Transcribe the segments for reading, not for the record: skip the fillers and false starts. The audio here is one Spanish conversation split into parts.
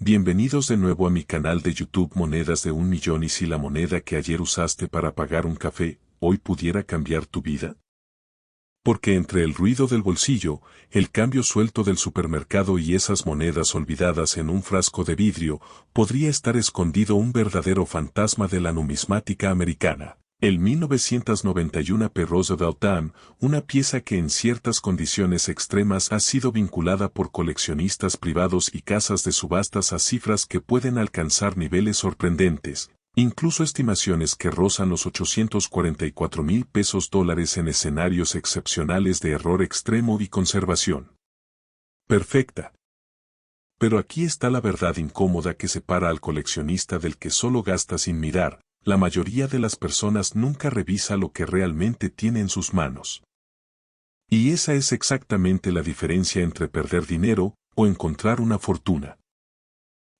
Bienvenidos de nuevo a mi canal de YouTube Monedas de 1.000.000. Y si la moneda que ayer usaste para pagar un café, hoy pudiera cambiar tu vida. Porque entre el ruido del bolsillo, el cambio suelto del supermercado y esas monedas olvidadas en un frasco de vidrio, podría estar escondido un verdadero fantasma de la numismática americana. El 1991 P. Roosevelt Dam, una pieza que en ciertas condiciones extremas ha sido vinculada por coleccionistas privados y casas de subastas a cifras que pueden alcanzar niveles sorprendentes, incluso estimaciones que rozan los 844,000 pesos dólares en escenarios excepcionales de error extremo y conservación perfecta. Pero aquí está la verdad incómoda que separa al coleccionista del que solo gasta sin mirar. La mayoría de las personas nunca revisa lo que realmente tiene en sus manos. Y esa es exactamente la diferencia entre perder dinero o encontrar una fortuna.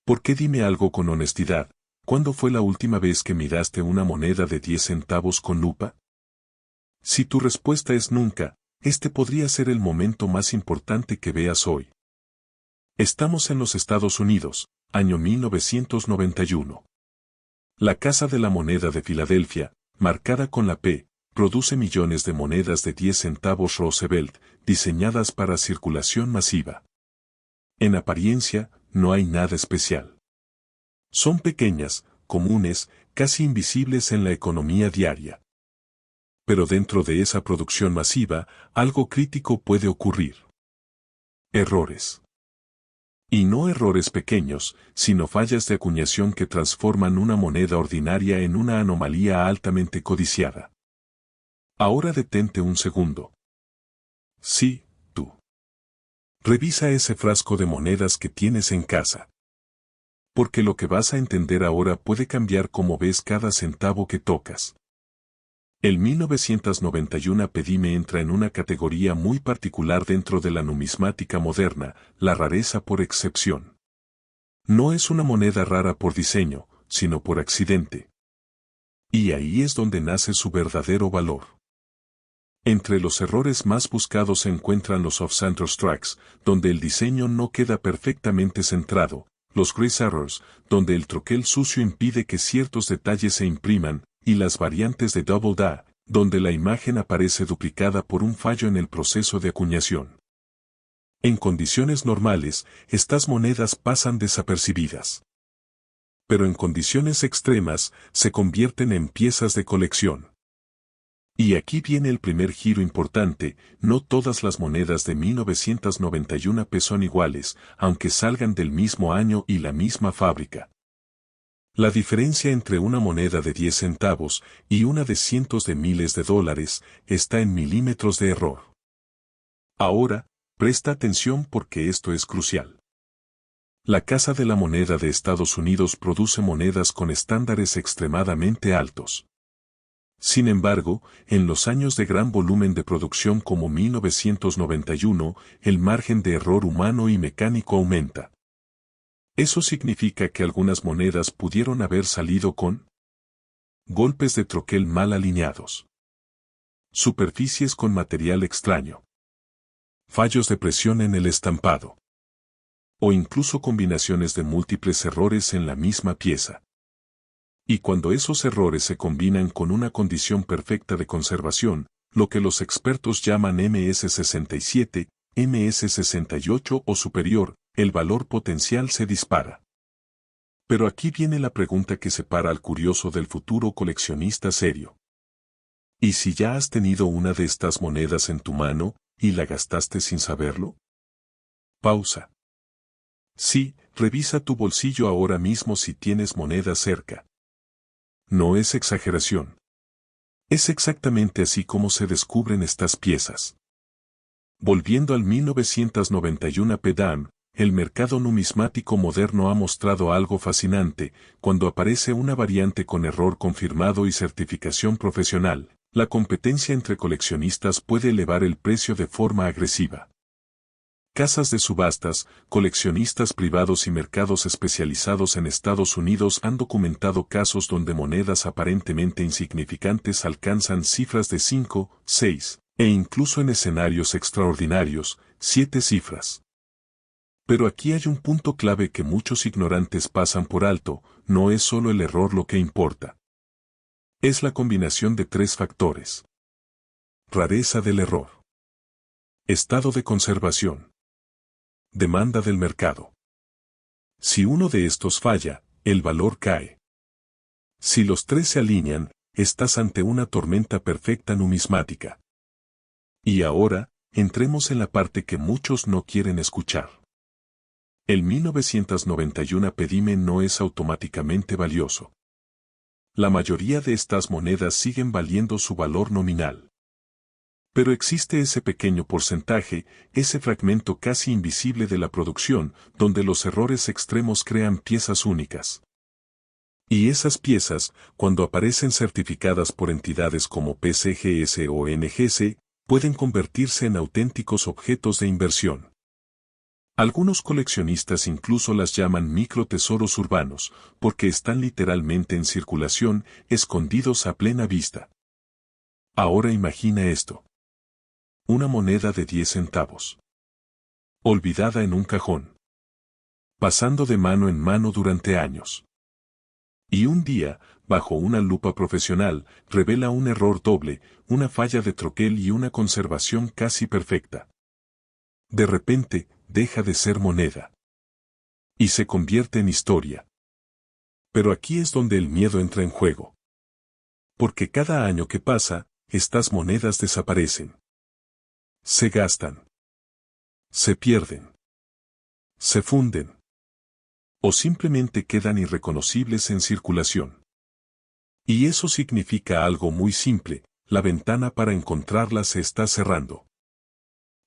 ¿Por qué? Dime algo con honestidad, ¿cuándo fue la última vez que miraste una moneda de 10 centavos con lupa? Si tu respuesta es nunca, este podría ser el momento más importante que veas hoy. Estamos en los Estados Unidos, año 1991. La Casa de la Moneda de Filadelfia, marcada con la P, produce millones de monedas de 10 centavos Roosevelt, diseñadas para circulación masiva. En apariencia, no hay nada especial. Son pequeñas, comunes, casi invisibles en la economía diaria. Pero dentro de esa producción masiva, algo crítico puede ocurrir. Errores. Y no errores pequeños, sino fallas de acuñación que transforman una moneda ordinaria en una anomalía altamente codiciada. Ahora detente un segundo. Sí, tú. Revisa ese frasco de monedas que tienes en casa. Porque lo que vas a entender ahora puede cambiar cómo ves cada centavo que tocas. El 1991 Pedime entra en una categoría muy particular dentro de la numismática moderna, la rareza por excepción. No es una moneda rara por diseño, sino por accidente. Y ahí es donde nace su verdadero valor. Entre los errores más buscados se encuentran los off-center strikes, donde el diseño no queda perfectamente centrado, los grease errors, donde el troquel sucio impide que ciertos detalles se impriman, y las variantes de double da, donde la imagen aparece duplicada por un fallo en el proceso de acuñación. En condiciones normales, estas monedas pasan desapercibidas. Pero en condiciones extremas, se convierten en piezas de colección. Y aquí viene el primer giro importante, no todas las monedas de 1991 son iguales, aunque salgan del mismo año y la misma fábrica. La diferencia entre una moneda de 10 centavos y una de cientos de miles de dólares está en milímetros de error. Ahora, presta atención porque esto es crucial. La Casa de la Moneda de Estados Unidos produce monedas con estándares extremadamente altos. Sin embargo, en los años de gran volumen de producción como 1991, el margen de error humano y mecánico aumenta. Eso significa que algunas monedas pudieron haber salido con golpes de troquel mal alineados, superficies con material extraño, fallos de presión en el estampado, o incluso combinaciones de múltiples errores en la misma pieza. Y cuando esos errores se combinan con una condición perfecta de conservación, lo que los expertos llaman MS67, MS68 o superior, el valor potencial se dispara. Pero aquí viene la pregunta que separa al curioso del futuro coleccionista serio. ¿Y si ya has tenido una de estas monedas en tu mano, y la gastaste sin saberlo? Pausa. Sí, revisa tu bolsillo ahora mismo si tienes monedas cerca. No es exageración. Es exactamente así como se descubren estas piezas. Volviendo al 1991 Pedam, el mercado numismático moderno ha mostrado algo fascinante, cuando aparece una variante con error confirmado y certificación profesional, la competencia entre coleccionistas puede elevar el precio de forma agresiva. Casas de subastas, coleccionistas privados y mercados especializados en Estados Unidos han documentado casos donde monedas aparentemente insignificantes alcanzan cifras de 5, 6, e incluso en escenarios extraordinarios, 7 cifras. Pero aquí hay un punto clave que muchos ignorantes pasan por alto, no es solo el error lo que importa. Es la combinación de tres factores. Rareza del error. Estado de conservación. Demanda del mercado. Si uno de estos falla, el valor cae. Si los tres se alinean, estás ante una tormenta perfecta numismática. Y ahora, entremos en la parte que muchos no quieren escuchar. El 1991 Pedime no es automáticamente valioso. La mayoría de estas monedas siguen valiendo su valor nominal. Pero existe ese pequeño porcentaje, ese fragmento casi invisible de la producción, donde los errores extremos crean piezas únicas. Y esas piezas, cuando aparecen certificadas por entidades como PCGS o NGC, pueden convertirse en auténticos objetos de inversión. Algunos coleccionistas incluso las llaman microtesoros urbanos, porque están literalmente en circulación, escondidos a plena vista. Ahora imagina esto. Una moneda de 10 centavos. Olvidada en un cajón. Pasando de mano en mano durante años. Y un día, bajo una lupa profesional, revela un error doble, una falla de troquel y una conservación casi perfecta. De repente, deja de ser moneda. Y se convierte en historia. Pero aquí es donde el miedo entra en juego. Porque cada año que pasa, estas monedas desaparecen. Se gastan. Se pierden. Se funden. O simplemente quedan irreconocibles en circulación. Y eso significa algo muy simple, la ventana para encontrarlas se está cerrando.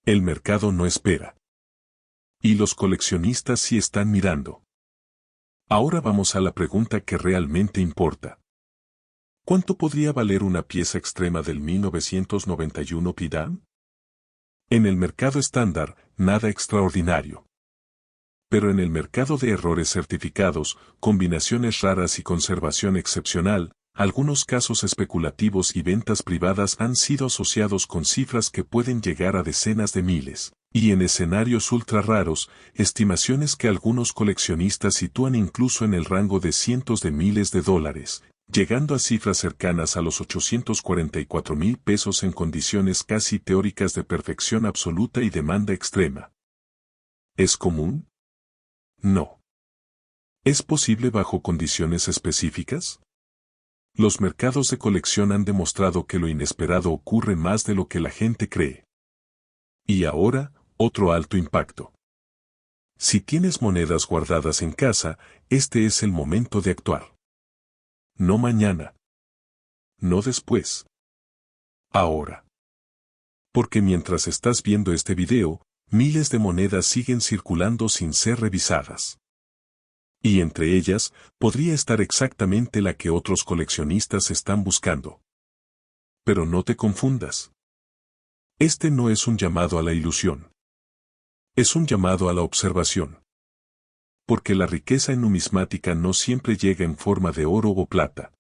El mercado no espera. Y los coleccionistas sí están mirando. Ahora vamos a la pregunta que realmente importa. ¿Cuánto podría valer una pieza extrema del 1991 Pidam? En el mercado estándar, nada extraordinario. Pero en el mercado de errores certificados, combinaciones raras y conservación excepcional, algunos casos especulativos y ventas privadas han sido asociados con cifras que pueden llegar a decenas de miles. Y en escenarios ultra raros, estimaciones que algunos coleccionistas sitúan incluso en el rango de cientos de miles de dólares, llegando a cifras cercanas a los 844,000 pesos en condiciones casi teóricas de perfección absoluta y demanda extrema. ¿Es común? No. ¿Es posible bajo condiciones específicas? Los mercados de colección han demostrado que lo inesperado ocurre más de lo que la gente cree. Y ahora, otro alto impacto. Si tienes monedas guardadas en casa, este es el momento de actuar. No mañana. No después. Ahora. Porque mientras estás viendo este video, miles de monedas siguen circulando sin ser revisadas. Y entre ellas, podría estar exactamente la que otros coleccionistas están buscando. Pero no te confundas. Este no es un llamado a la ilusión. Es un llamado a la observación. Porque la riqueza en numismática no siempre llega en forma de oro o plata.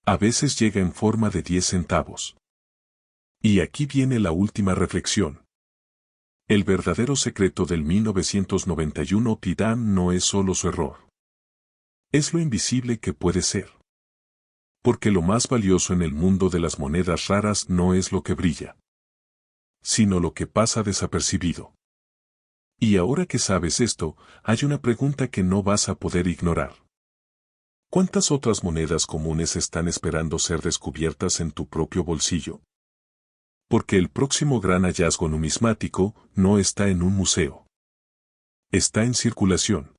A veces llega en forma de 10 centavos. Y aquí viene la última reflexión. El verdadero secreto del 1991 Pidam no es solo su error. Es lo invisible que puede ser. Porque lo más valioso en el mundo de las monedas raras no es lo que brilla, sino lo que pasa desapercibido. Y ahora que sabes esto, hay una pregunta que no vas a poder ignorar. ¿Cuántas otras monedas comunes están esperando ser descubiertas en tu propio bolsillo? Porque el próximo gran hallazgo numismático no está en un museo. Está en circulación.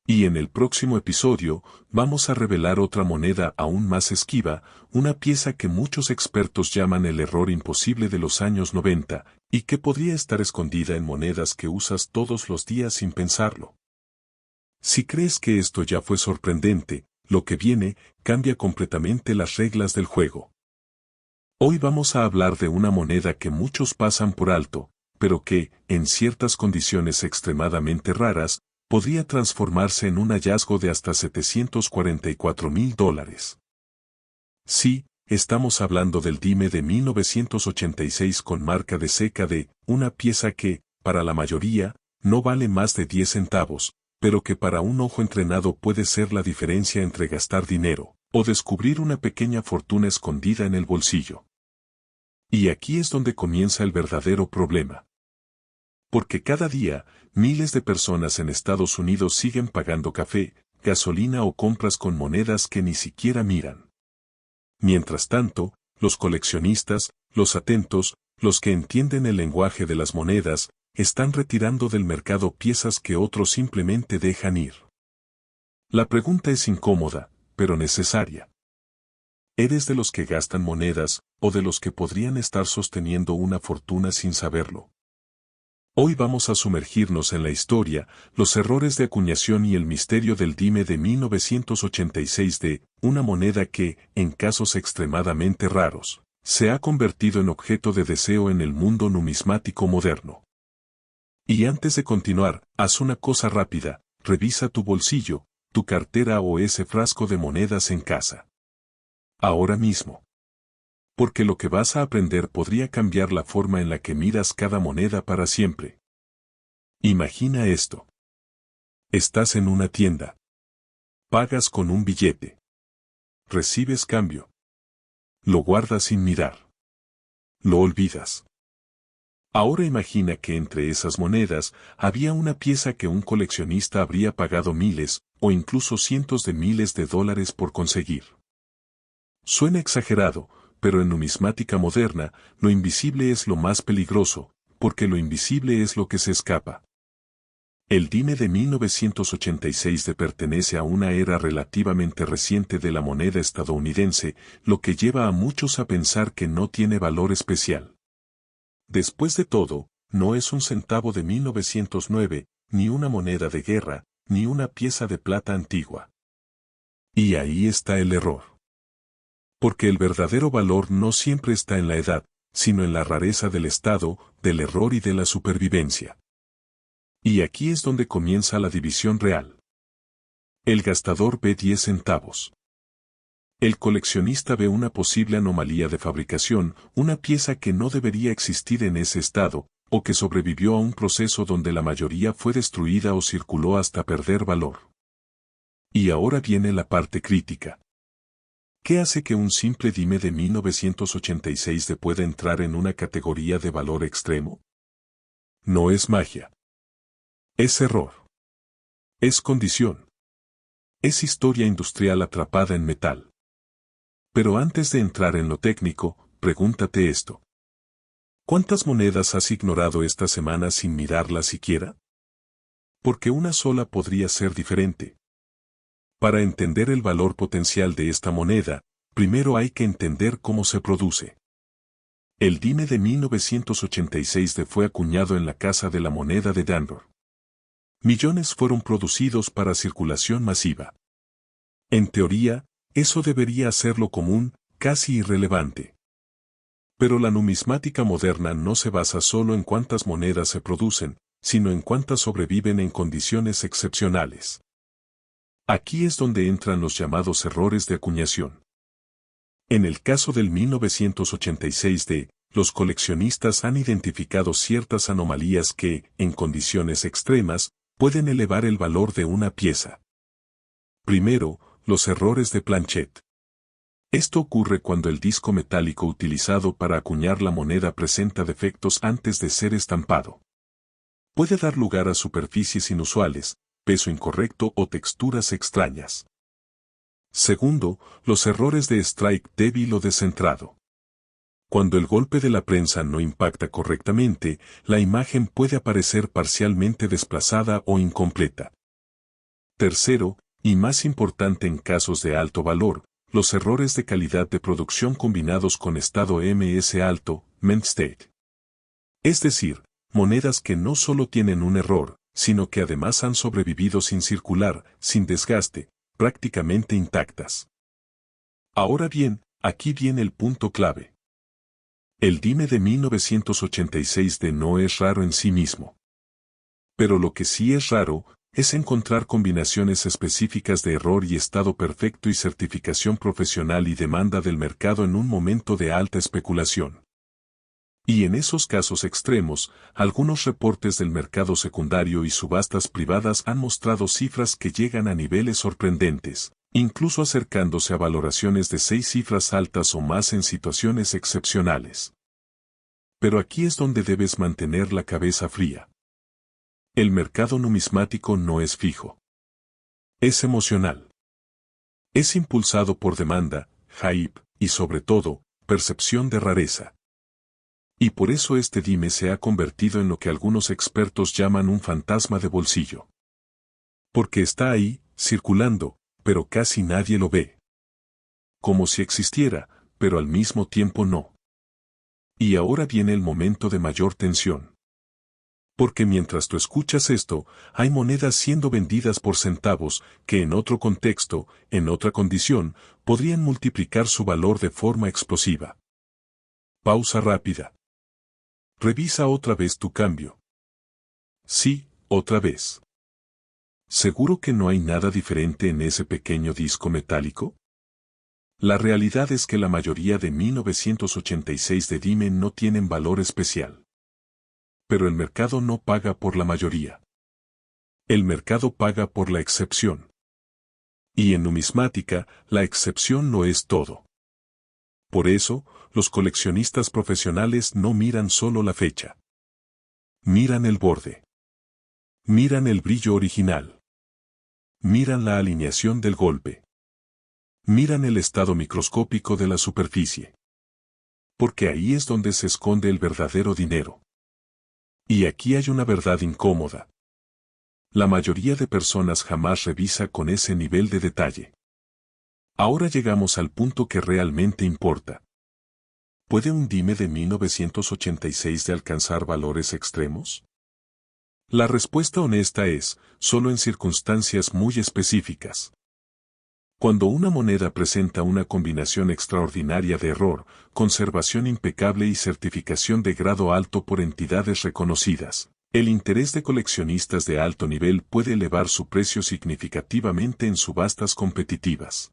Y en el próximo episodio, vamos a revelar otra moneda aún más esquiva, una pieza que muchos expertos llaman el error imposible de los años 90, y que podría estar escondida en monedas que usas todos los días sin pensarlo. Si crees que esto ya fue sorprendente, lo que viene cambia completamente las reglas del juego. Hoy vamos a hablar de una moneda que muchos pasan por alto, pero que, en ciertas condiciones extremadamente raras, podría transformarse en un hallazgo de hasta $744,000. Sí, estamos hablando del Dime de 1986 con marca de CKD, una pieza que, para la mayoría, no vale más de 10 centavos, pero que para un ojo entrenado puede ser la diferencia entre gastar dinero o descubrir una pequeña fortuna escondida en el bolsillo. Y aquí es donde comienza el verdadero problema. Porque cada día, miles de personas en Estados Unidos siguen pagando café, gasolina o compras con monedas que ni siquiera miran. Mientras tanto, los coleccionistas, los atentos, los que entienden el lenguaje de las monedas, están retirando del mercado piezas que otros simplemente dejan ir. La pregunta es incómoda, pero necesaria. ¿Eres de los que gastan monedas, o de los que podrían estar sosteniendo una fortuna sin saberlo? Hoy vamos a sumergirnos en la historia, los errores de acuñación y el misterio del dime de 1986 de una moneda que, en casos extremadamente raros, se ha convertido en objeto de deseo en el mundo numismático moderno. Y antes de continuar, haz una cosa rápida, revisa tu bolsillo, tu cartera o ese frasco de monedas en casa. Ahora mismo. Porque lo que vas a aprender podría cambiar la forma en la que miras cada moneda para siempre. Imagina esto. Estás en una tienda. Pagas con un billete. Recibes cambio. Lo guardas sin mirar. Lo olvidas. Ahora imagina que entre esas monedas había una pieza que un coleccionista habría pagado miles, o incluso cientos de miles de dólares por conseguir. Suena exagerado, pero en numismática moderna, lo invisible es lo más peligroso, porque lo invisible es lo que se escapa. El dime de 1986 pertenece a una era relativamente reciente de la moneda estadounidense, lo que lleva a muchos a pensar que no tiene valor especial. Después de todo, no es un centavo de 1909, ni una moneda de guerra, ni una pieza de plata antigua. Y ahí está el error. Porque el verdadero valor no siempre está en la edad, sino en la rareza del estado, del error y de la supervivencia. Y aquí es donde comienza la división real. El gastador ve 10 centavos. El coleccionista ve una posible anomalía de fabricación, una pieza que no debería existir en ese estado, o que sobrevivió a un proceso donde la mayoría fue destruida o circuló hasta perder valor. Y ahora viene la parte crítica. ¿Qué hace que un simple dime de 1986 pueda entrar en una categoría de valor extremo? No es magia. Es error. Es condición. Es historia industrial atrapada en metal. Pero antes de entrar en lo técnico, pregúntate esto. ¿Cuántas monedas has ignorado esta semana sin mirarlas siquiera? Porque una sola podría ser diferente. Para entender el valor potencial de esta moneda, primero hay que entender cómo se produce. El dime de 1986 fue acuñado en la Casa de la Moneda de Denver. Millones fueron producidos para circulación masiva. En teoría, eso debería hacerlo común, casi irrelevante. Pero la numismática moderna no se basa solo en cuántas monedas se producen, sino en cuántas sobreviven en condiciones excepcionales. Aquí es donde entran los llamados errores de acuñación. En el caso del 1986 los coleccionistas han identificado ciertas anomalías que, en condiciones extremas, pueden elevar el valor de una pieza. Primero, los errores de Planchet. Esto ocurre cuando el disco metálico utilizado para acuñar la moneda presenta defectos antes de ser estampado. Puede dar lugar a superficies inusuales, peso incorrecto o texturas extrañas. Segundo, los errores de strike débil o descentrado. Cuando el golpe de la prensa no impacta correctamente, la imagen puede aparecer parcialmente desplazada o incompleta. Tercero, y más importante en casos de alto valor, los errores de calidad de producción combinados con estado MS alto, mint state. Es decir, monedas que no solo tienen un error, sino que además han sobrevivido sin circular, sin desgaste, prácticamente intactas. Ahora bien, aquí viene el punto clave. El dime de 1986 no es raro en sí mismo. Pero lo que sí es raro, es encontrar combinaciones específicas de error y estado perfecto y certificación profesional y demanda del mercado en un momento de alta especulación. Y en esos casos extremos, algunos reportes del mercado secundario y subastas privadas han mostrado cifras que llegan a niveles sorprendentes, incluso acercándose a valoraciones de 6 cifras altas o más en situaciones excepcionales. Pero aquí es donde debes mantener la cabeza fría. El mercado numismático no es fijo. Es emocional. Es impulsado por demanda, hype, y sobre todo, percepción de rareza. Y por eso este dime se ha convertido en lo que algunos expertos llaman un fantasma de bolsillo. Porque está ahí, circulando, pero casi nadie lo ve. Como si existiera, pero al mismo tiempo no. Y ahora viene el momento de mayor tensión. Porque mientras tú escuchas esto, hay monedas siendo vendidas por centavos que en otro contexto, en otra condición, podrían multiplicar su valor de forma explosiva. Pausa rápida. Revisa otra vez tu cambio. Sí, otra vez. ¿Seguro que no hay nada diferente en ese pequeño disco metálico? La realidad es que la mayoría de 1986 de dime no tienen valor especial. Pero el mercado no paga por la mayoría. El mercado paga por la excepción. Y en numismática, la excepción lo es todo. Por eso, los coleccionistas profesionales no miran solo la fecha. Miran el borde. Miran el brillo original. Miran la alineación del golpe. Miran el estado microscópico de la superficie. Porque ahí es donde se esconde el verdadero dinero. Y aquí hay una verdad incómoda. La mayoría de personas jamás revisa con ese nivel de detalle. Ahora llegamos al punto que realmente importa. ¿Puede un dime de 1986 de alcanzar valores extremos? La respuesta honesta es, solo en circunstancias muy específicas. Cuando una moneda presenta una combinación extraordinaria de error, conservación impecable y certificación de grado alto por entidades reconocidas, el interés de coleccionistas de alto nivel puede elevar su precio significativamente en subastas competitivas.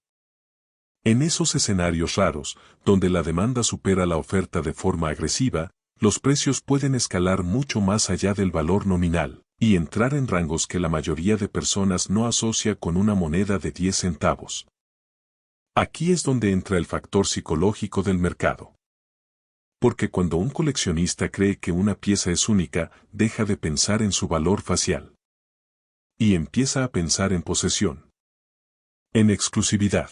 En esos escenarios raros, donde la demanda supera la oferta de forma agresiva, los precios pueden escalar mucho más allá del valor nominal, y entrar en rangos que la mayoría de personas no asocia con una moneda de 10 centavos. Aquí es donde entra el factor psicológico del mercado. Porque cuando un coleccionista cree que una pieza es única, deja de pensar en su valor facial. Y empieza a pensar en posesión. En exclusividad.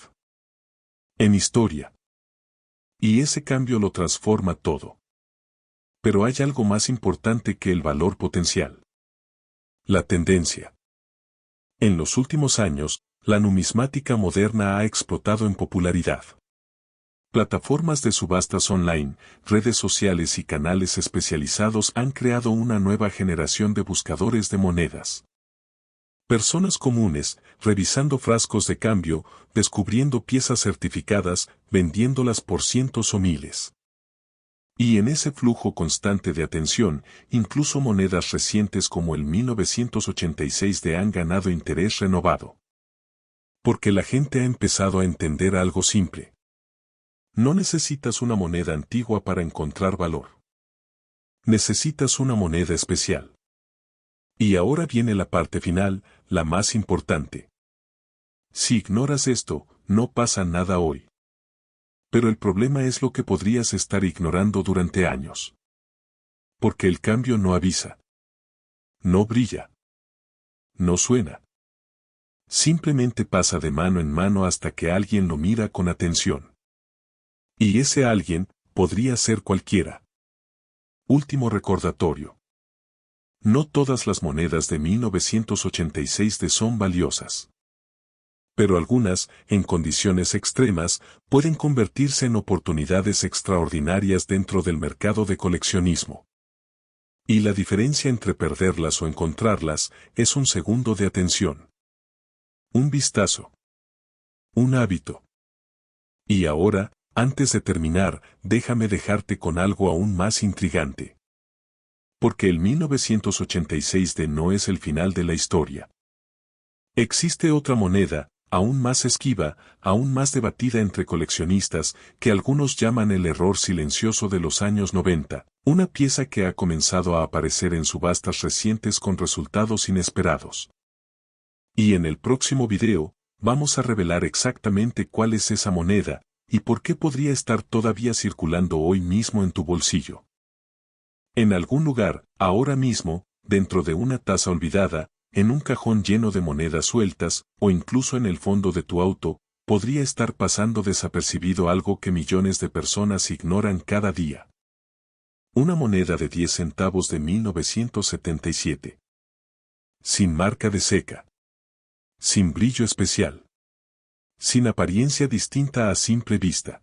En historia. Y ese cambio lo transforma todo. Pero hay algo más importante que el valor potencial. La tendencia. En los últimos años, la numismática moderna ha explotado en popularidad. Plataformas de subastas online, redes sociales y canales especializados han creado una nueva generación de buscadores de monedas. Personas comunes, revisando frascos de cambio, descubriendo piezas certificadas, vendiéndolas por cientos o miles. Y en ese flujo constante de atención, incluso monedas recientes como el 1986 han ganado interés renovado. Porque la gente ha empezado a entender algo simple. No necesitas una moneda antigua para encontrar valor. Necesitas una moneda especial. Y ahora viene la parte final, la más importante. Si ignoras esto, no pasa nada hoy. Pero el problema es lo que podrías estar ignorando durante años. Porque el cambio no avisa. No brilla. No suena. Simplemente pasa de mano en mano hasta que alguien lo mira con atención. Y ese alguien, podría ser cualquiera. Último recordatorio. No todas las monedas de 1986 son valiosas. Pero algunas, en condiciones extremas, pueden convertirse en oportunidades extraordinarias dentro del mercado de coleccionismo. Y la diferencia entre perderlas o encontrarlas es un segundo de atención. Un vistazo. Un hábito. Y ahora, antes de terminar, déjame dejarte con algo aún más intrigante. Porque el 1986 no es el final de la historia. Existe otra moneda, aún más esquiva, aún más debatida entre coleccionistas, que algunos llaman el error silencioso de los años 90, Una pieza que ha comenzado a aparecer en subastas recientes con resultados inesperados. Y en el próximo video, vamos a revelar exactamente cuál es esa moneda, y por qué podría estar todavía circulando hoy mismo en tu bolsillo. En algún lugar, ahora mismo, dentro de una taza olvidada, en un cajón lleno de monedas sueltas, o incluso en el fondo de tu auto, podría estar pasando desapercibido algo que millones de personas ignoran cada día. Una moneda de 10 centavos de 1977. Sin marca de seca. Sin brillo especial. Sin apariencia distinta a simple vista.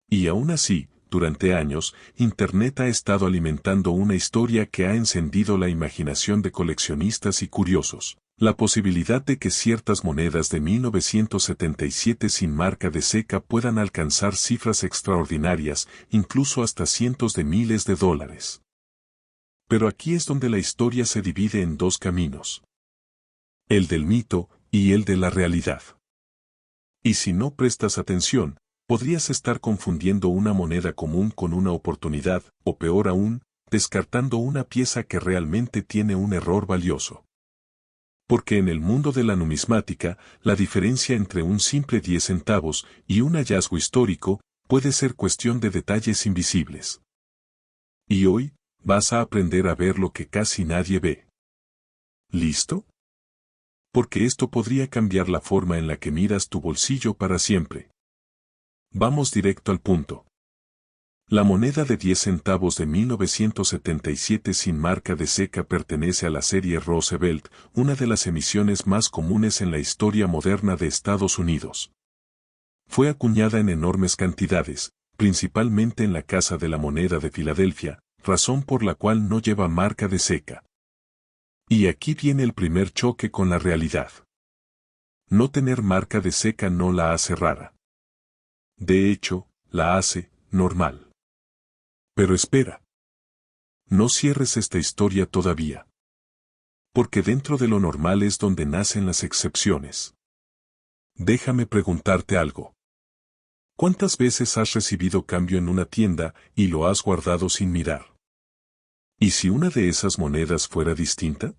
Y aún así, durante años, Internet ha estado alimentando una historia que ha encendido la imaginación de coleccionistas y curiosos. La posibilidad de que ciertas monedas de 1977 sin marca de seca puedan alcanzar cifras extraordinarias, incluso hasta cientos de miles de dólares. Pero aquí es donde la historia se divide en dos caminos. El del mito y el de la realidad. Y si no prestas atención, podrías estar confundiendo una moneda común con una oportunidad, o peor aún, descartando una pieza que realmente tiene un error valioso. Porque en el mundo de la numismática, la diferencia entre un simple 10 centavos y un hallazgo histórico puede ser cuestión de detalles invisibles. Y hoy, vas a aprender a ver lo que casi nadie ve. ¿Listo? Porque esto podría cambiar la forma en la que miras tu bolsillo para siempre. Vamos directo al punto. La moneda de 10 centavos de 1977 sin marca de seca pertenece a la serie Roosevelt, una de las emisiones más comunes en la historia moderna de Estados Unidos. Fue acuñada en enormes cantidades, principalmente en la Casa de la Moneda de Filadelfia, razón por la cual no lleva marca de seca. Y aquí viene el primer choque con la realidad. No tener marca de seca no la hace rara. De hecho, la hace normal. Pero espera. No cierres esta historia todavía. Porque dentro de lo normal es donde nacen las excepciones. Déjame preguntarte algo. ¿Cuántas veces has recibido cambio en una tienda y lo has guardado sin mirar? ¿Y si una de esas monedas fuera distinta?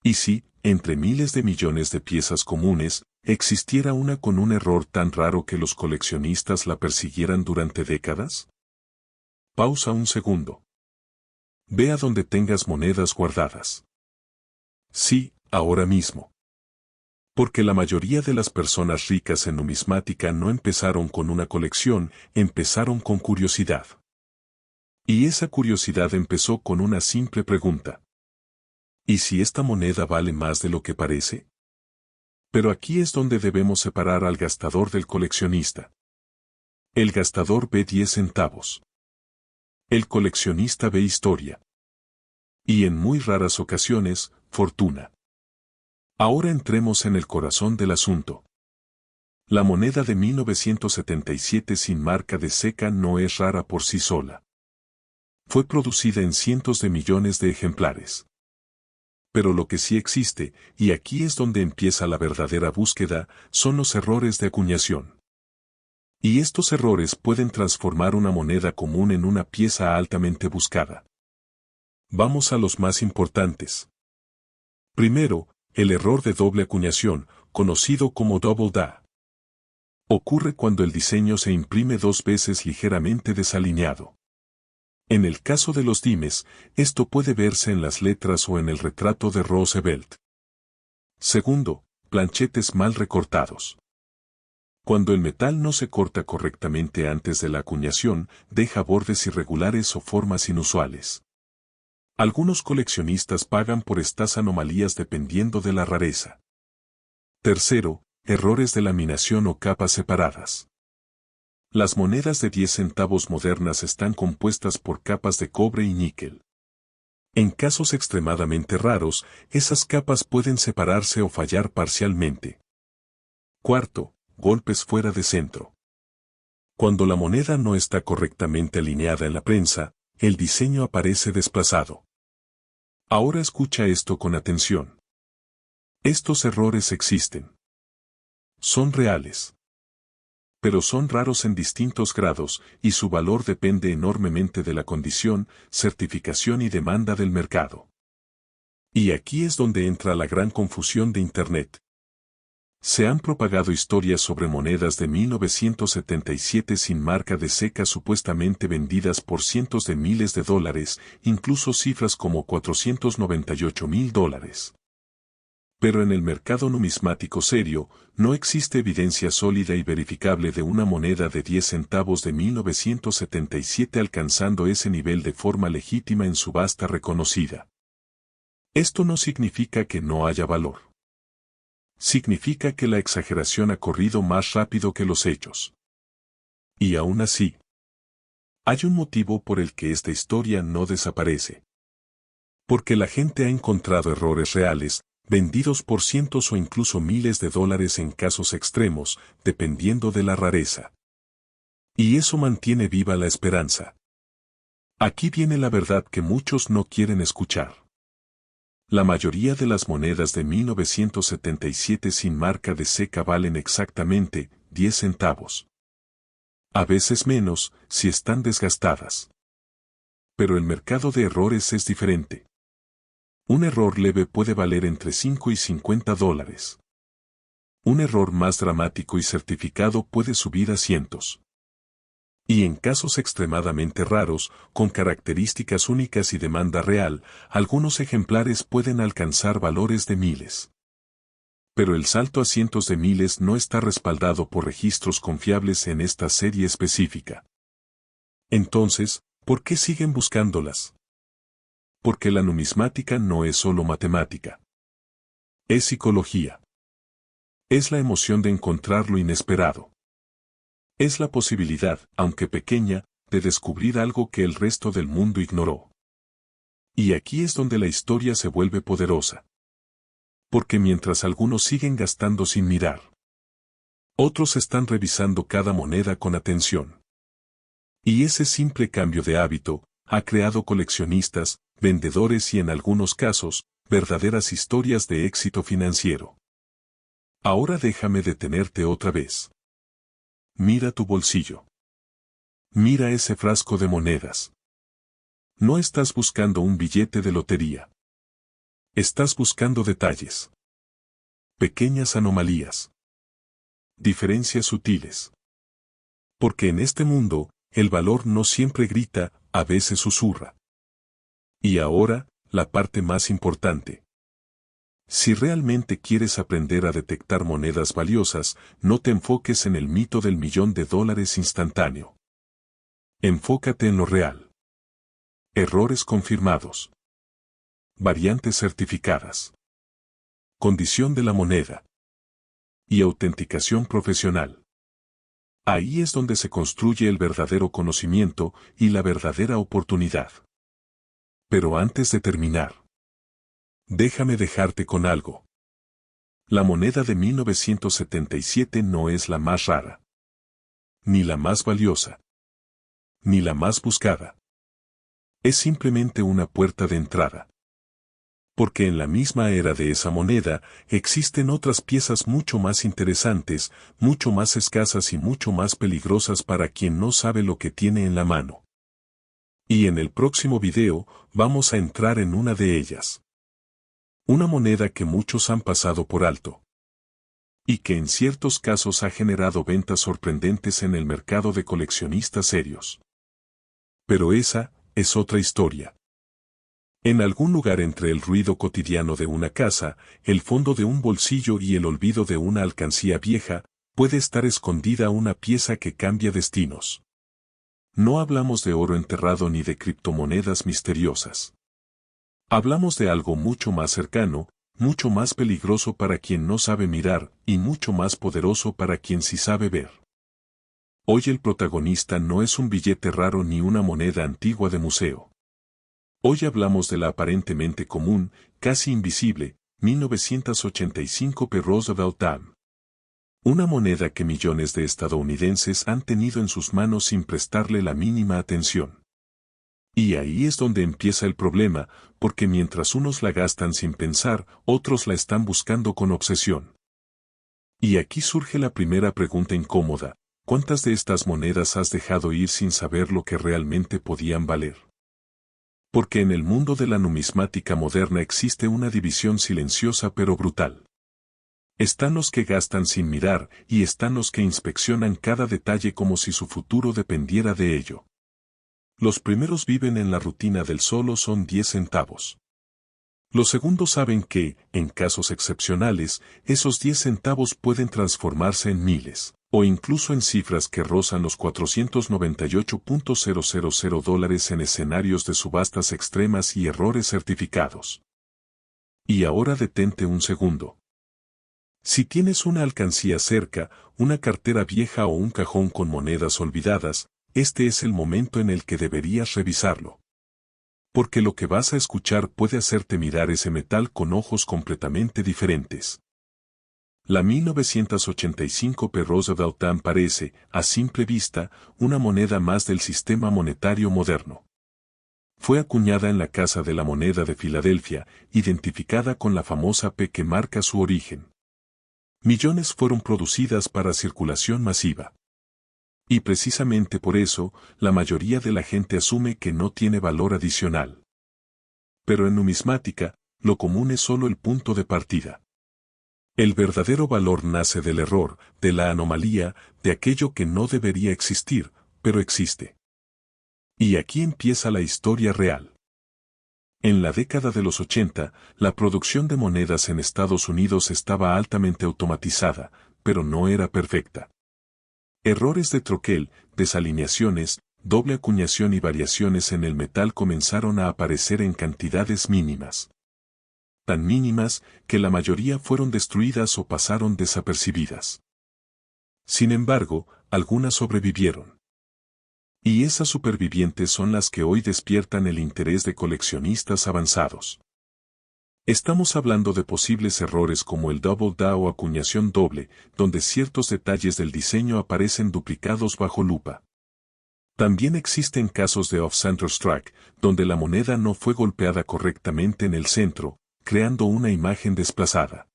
¿Y si, entre miles de millones de piezas comunes, existiera una con un error tan raro que los coleccionistas la persiguieran durante décadas? Pausa un segundo. Ve a donde tengas monedas guardadas. Sí, ahora mismo. Porque la mayoría de las personas ricas en numismática no empezaron con una colección, empezaron con curiosidad. Y esa curiosidad empezó con una simple pregunta. ¿Y si esta moneda vale más de lo que parece? Pero aquí es donde debemos separar al gastador del coleccionista. El gastador ve 10 centavos. El coleccionista ve historia. Y en muy raras ocasiones, fortuna. Ahora entremos en el corazón del asunto. La moneda de 1977 sin marca de seca no es rara por sí sola. Fue producida en cientos de millones de ejemplares. Pero lo que sí existe, y aquí es donde empieza la verdadera búsqueda, son los errores de acuñación. Y estos errores pueden transformar una moneda común en una pieza altamente buscada. Vamos a los más importantes. Primero, el error de doble acuñación, conocido como double DA. Ocurre cuando el diseño se imprime dos veces ligeramente desalineado. En el caso de los dimes, esto puede verse en las letras o en el retrato de Roosevelt. Segundo, planchetes mal recortados. Cuando el metal no se corta correctamente antes de la acuñación, deja bordes irregulares o formas inusuales. Algunos coleccionistas pagan por estas anomalías dependiendo de la rareza. Tercero, errores de laminación o capas separadas. Las monedas de 10 centavos modernas están compuestas por capas de cobre y níquel. En casos extremadamente raros, esas capas pueden separarse o fallar parcialmente. Cuarto, golpes fuera de centro. Cuando la moneda no está correctamente alineada en la prensa, el diseño aparece desplazado. Ahora escucha esto con atención. Estos errores existen. Son reales. pero son raros en distintos grados y su valor depende enormemente de la condición, certificación y demanda del mercado. Y aquí es donde entra la gran confusión de Internet. Se han propagado historias sobre monedas de 1977 sin marca de seca supuestamente vendidas por cientos de miles de dólares, incluso cifras como $498,000. Pero en el mercado numismático serio, no existe evidencia sólida y verificable de una moneda de 10 centavos de 1977 alcanzando ese nivel de forma legítima en subasta reconocida. Esto no significa que no haya valor. Significa que la exageración ha corrido más rápido que los hechos. Y aún así, hay un motivo por el que esta historia no desaparece. Porque la gente ha encontrado errores reales, vendidos por cientos o incluso miles de dólares en casos extremos, dependiendo de la rareza. Y eso mantiene viva la esperanza. Aquí viene la verdad que muchos no quieren escuchar. La mayoría de las monedas de 1977 sin marca de seca valen exactamente 10 centavos. A veces menos, si están desgastadas. Pero el mercado de errores es diferente. Un error leve puede valer entre 5 y 50 dólares. Un error más dramático y certificado puede subir a cientos. Y en casos extremadamente raros, con características únicas y demanda real, algunos ejemplares pueden alcanzar valores de miles. Pero el salto a cientos de miles no está respaldado por registros confiables en esta serie específica. Entonces, ¿por qué siguen buscándolas? Porque la numismática no es solo matemática. Es psicología. Es la emoción de encontrar lo inesperado. Es la posibilidad, aunque pequeña, de descubrir algo que el resto del mundo ignoró. Y aquí es donde la historia se vuelve poderosa. Porque mientras algunos siguen gastando sin mirar, otros están revisando cada moneda con atención. Y ese simple cambio de hábito ha creado coleccionistas, vendedores y en algunos casos, verdaderas historias de éxito financiero. Ahora déjame detenerte otra vez. Mira tu bolsillo. Mira ese frasco de monedas. No estás buscando un billete de lotería. Estás buscando detalles. Pequeñas anomalías. Diferencias sutiles. Porque en este mundo, el valor no siempre grita, a veces susurra. Y ahora, la parte más importante. Si realmente quieres aprender a detectar monedas valiosas, no te enfoques en el mito del $1.000.000 instantáneo. Enfócate en lo real. Errores confirmados. Variantes certificadas. Condición de la moneda. Y autenticación profesional. Ahí es donde se construye el verdadero conocimiento y la verdadera oportunidad. Pero antes de terminar, déjame dejarte con algo. La moneda de 1977 no es la más rara, ni la más valiosa, ni la más buscada. Es simplemente una puerta de entrada. Porque en la misma era de esa moneda existen otras piezas mucho más interesantes, mucho más escasas y mucho más peligrosas para quien no sabe lo que tiene en la mano. Y en el próximo video vamos a entrar en una de ellas. Una moneda que muchos han pasado por alto. Y que en ciertos casos ha generado ventas sorprendentes en el mercado de coleccionistas serios. Pero esa es otra historia. En algún lugar entre el ruido cotidiano de una casa, el fondo de un bolsillo y el olvido de una alcancía vieja, puede estar escondida una pieza que cambia destinos. No hablamos de oro enterrado ni de criptomonedas misteriosas. Hablamos de algo mucho más cercano, mucho más peligroso para quien no sabe mirar, y mucho más poderoso para quien sí sabe ver. Hoy el protagonista no es un billete raro ni una moneda antigua de museo. Hoy hablamos de la aparentemente común, casi invisible, 1985 P. Roosevelt Dam. Una moneda que millones de estadounidenses han tenido en sus manos sin prestarle la mínima atención. Y ahí es donde empieza el problema, porque mientras unos la gastan sin pensar, otros la están buscando con obsesión. Y aquí surge la primera pregunta incómoda, ¿Cuántas de estas monedas has dejado ir sin saber lo que realmente podían valer? Porque en el mundo de la numismática moderna existe una división silenciosa pero brutal. Están los que gastan sin mirar y están los que inspeccionan cada detalle como si su futuro dependiera de ello. Los primeros viven en la rutina del solo son 10 centavos. Los segundos saben que, en casos excepcionales, esos 10 centavos pueden transformarse en miles, o incluso en cifras que rozan los $498.000 en escenarios de subastas extremas y errores certificados. Y ahora detente un segundo. Si tienes una alcancía cerca, una cartera vieja o un cajón con monedas olvidadas, este es el momento en el que deberías revisarlo. Porque lo que vas a escuchar puede hacerte mirar ese metal con ojos completamente diferentes. La 1985 P. Roosevelt parece, a simple vista, una moneda más del sistema monetario moderno. Fue acuñada en la Casa de la Moneda de Filadelfia, identificada con la famosa P que marca su origen. Millones fueron producidas para circulación masiva. Y precisamente por eso, la mayoría de la gente asume que no tiene valor adicional. Pero en numismática, lo común es solo el punto de partida. El verdadero valor nace del error, de la anomalía, de aquello que no debería existir, pero existe. Y aquí empieza la historia real. En la década de los 80, la producción de monedas en Estados Unidos estaba altamente automatizada, pero no era perfecta. Errores de troquel, desalineaciones, doble acuñación y variaciones en el metal comenzaron a aparecer en cantidades mínimas. Tan mínimas que la mayoría fueron destruidas o pasaron desapercibidas. Sin embargo, algunas sobrevivieron. Y esas supervivientes son las que hoy despiertan el interés de coleccionistas avanzados. Estamos hablando de posibles errores como el double da o acuñación doble, donde ciertos detalles del diseño aparecen duplicados bajo lupa. También existen casos de off-center strike, donde la moneda no fue golpeada correctamente en el centro, creando una imagen desplazada.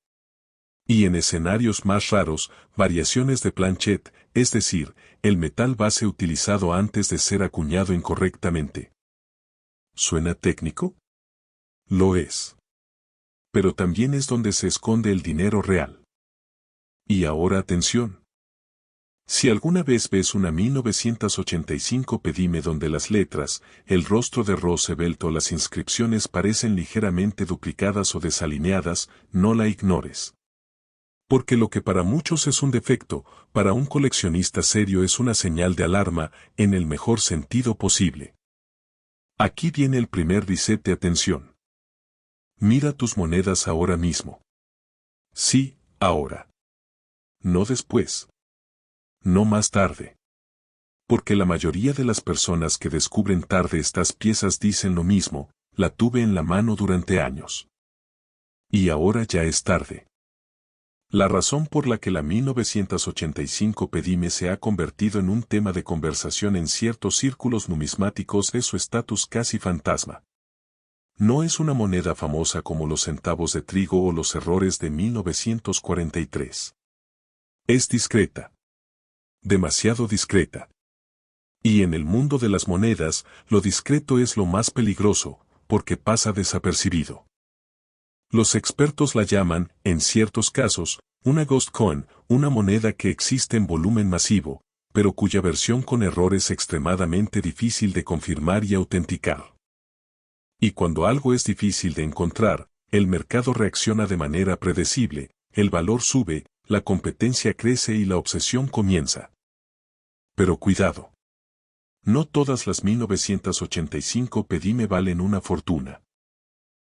Y en escenarios más raros, variaciones de planchet, es decir, el metal base utilizado antes de ser acuñado incorrectamente. ¿Suena técnico? Lo es. Pero también es donde se esconde el dinero real. Y ahora atención. Si alguna vez ves una 1985 pedime donde las letras, el rostro de Roosevelt o las inscripciones parecen ligeramente duplicadas o desalineadas, no la ignores. Porque lo que para muchos es un defecto, para un coleccionista serio es una señal de alarma, en el mejor sentido posible. Aquí viene el primer reset de atención. Mira tus monedas ahora mismo. Sí, ahora. No después. No más tarde. Porque la mayoría de las personas que descubren tarde estas piezas dicen lo mismo, la tuve en la mano durante años. Y ahora ya es tarde. La razón por la que la 1985 pedime se ha convertido en un tema de conversación en ciertos círculos numismáticos es su estatus casi fantasma. No es una moneda famosa como los centavos de trigo o los errores de 1943. Es discreta. Demasiado discreta. Y en el mundo de las monedas, lo discreto es lo más peligroso, porque pasa desapercibido. Los expertos la llaman, en ciertos casos, una ghost coin, una moneda que existe en volumen masivo, pero cuya versión con error es extremadamente difícil de confirmar y autenticar. Y cuando algo es difícil de encontrar, el mercado reacciona de manera predecible, el valor sube, la competencia crece y la obsesión comienza. Pero cuidado. No todas las 1985 pedime valen una fortuna.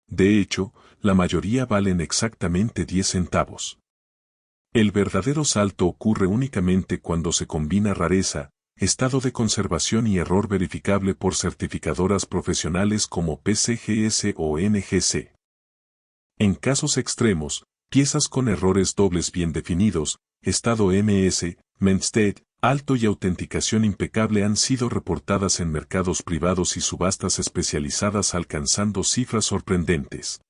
De hecho, la mayoría valen exactamente 10 centavos. El verdadero salto ocurre únicamente cuando se combina rareza, estado de conservación y error verificable por certificadoras profesionales como PCGS o NGC. En casos extremos, piezas con errores dobles bien definidos, estado MS, Menstead, alto y autenticación impecable han sido reportadas en mercados privados y subastas especializadas alcanzando cifras sorprendentes.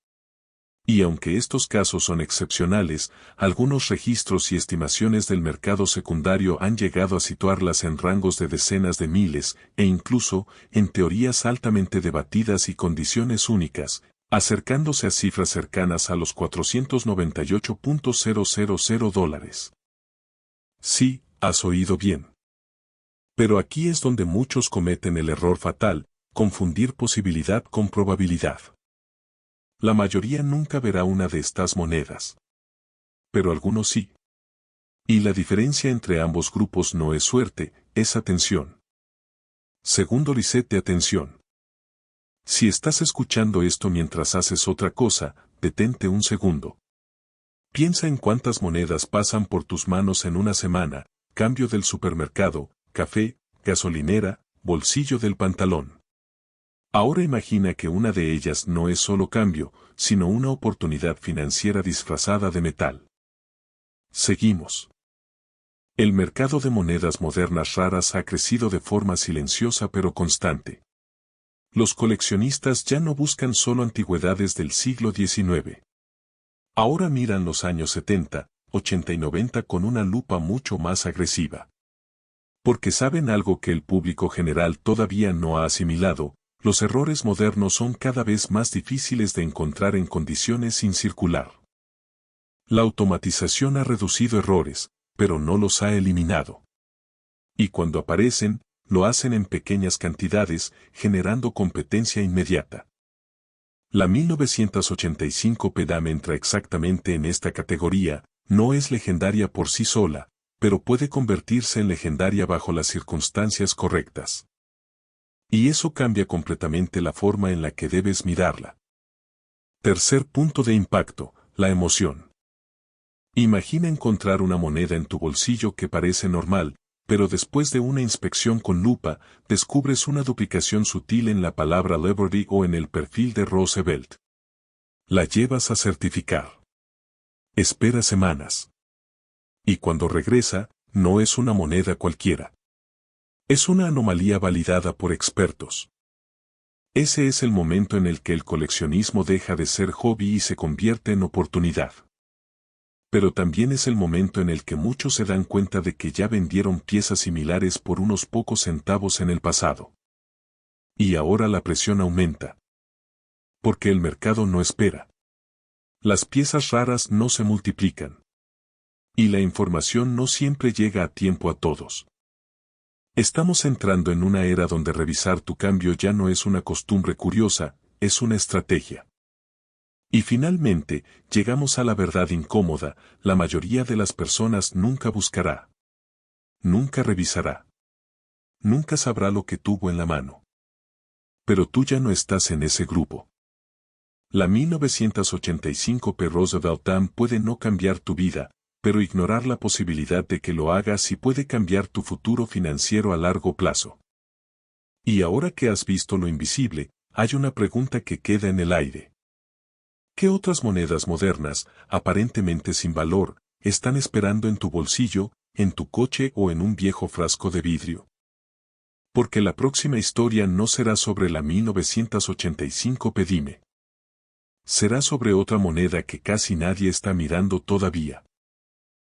Y aunque estos casos son excepcionales, algunos registros y estimaciones del mercado secundario han llegado a situarlas en rangos de decenas de miles, e incluso, en teorías altamente debatidas y condiciones únicas, acercándose a cifras cercanas a los $498.000. Sí, has oído bien. Pero aquí es donde muchos cometen el error fatal, confundir posibilidad con probabilidad. La mayoría nunca verá una de estas monedas. Pero algunos sí. Y la diferencia entre ambos grupos no es suerte, es atención. Segundo reset de atención. Si estás escuchando esto mientras haces otra cosa, detente un segundo. Piensa en cuántas monedas pasan por tus manos en una semana: cambio del supermercado, café, gasolinera, bolsillo del pantalón. Ahora imagina que una de ellas no es solo cambio, sino una oportunidad financiera disfrazada de metal. Seguimos. El mercado de monedas modernas raras ha crecido de forma silenciosa pero constante. Los coleccionistas ya no buscan solo antigüedades del siglo XIX. Ahora miran los años 70, 80 y 90 con una lupa mucho más agresiva. Porque saben algo que el público general todavía no ha asimilado: los errores modernos son cada vez más difíciles de encontrar en condiciones sin circular. La automatización ha reducido errores, pero no los ha eliminado. Y cuando aparecen, lo hacen en pequeñas cantidades, generando competencia inmediata. La 1985 PDAM entra exactamente en esta categoría. No es legendaria por sí sola, pero puede convertirse en legendaria bajo las circunstancias correctas. Y eso cambia completamente la forma en la que debes mirarla. Tercer punto de impacto: la emoción. Imagina encontrar una moneda en tu bolsillo que parece normal, pero después de una inspección con lupa, descubres una duplicación sutil en la palabra Liberty o en el perfil de Roosevelt. La llevas a certificar. Espera semanas. Y cuando regresa, no es una moneda cualquiera. Es una anomalía validada por expertos. Ese es el momento en el que el coleccionismo deja de ser hobby y se convierte en oportunidad. Pero también es el momento en el que muchos se dan cuenta de que ya vendieron piezas similares por unos pocos centavos en el pasado. Y ahora la presión aumenta. Porque el mercado no espera. Las piezas raras no se multiplican. Y la información no siempre llega a tiempo a todos. Estamos entrando en una era donde revisar tu cambio ya no es una costumbre curiosa, es una estrategia. Y finalmente, llegamos a la verdad incómoda: la mayoría de las personas nunca buscará. Nunca revisará. Nunca sabrá lo que tuvo en la mano. Pero tú ya no estás en ese grupo. La 1985 P. Roosevelt Dam puede no cambiar tu vida, pero ignorar la posibilidad de que lo haga sí puede cambiar tu futuro financiero a largo plazo. Y ahora que has visto lo invisible, hay una pregunta que queda en el aire. ¿Qué otras monedas modernas, aparentemente sin valor, están esperando en tu bolsillo, en tu coche o en un viejo frasco de vidrio? Porque la próxima historia no será sobre la 1985 Pedime. Será sobre otra moneda que casi nadie está mirando todavía.